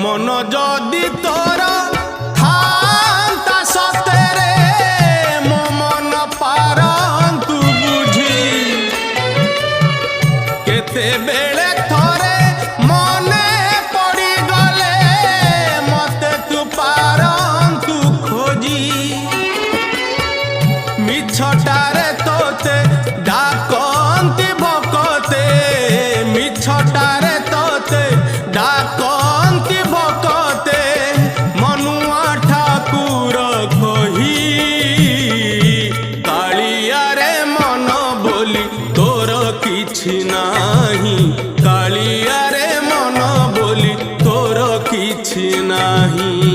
मन जदि तोर थांता सतेरे मो मन पारंतु बुझी केते बेले थोरे मने पड़ी गले मते तू पारंतु खोजी मिछटारे तोते डाकंती भकते मिछटारे तोते डाकंती भकते मनुआ ठाकुर कही कालिया रे मन बोली तोर किछि नाही कालिया रे मन बोली तोर किछि नाही।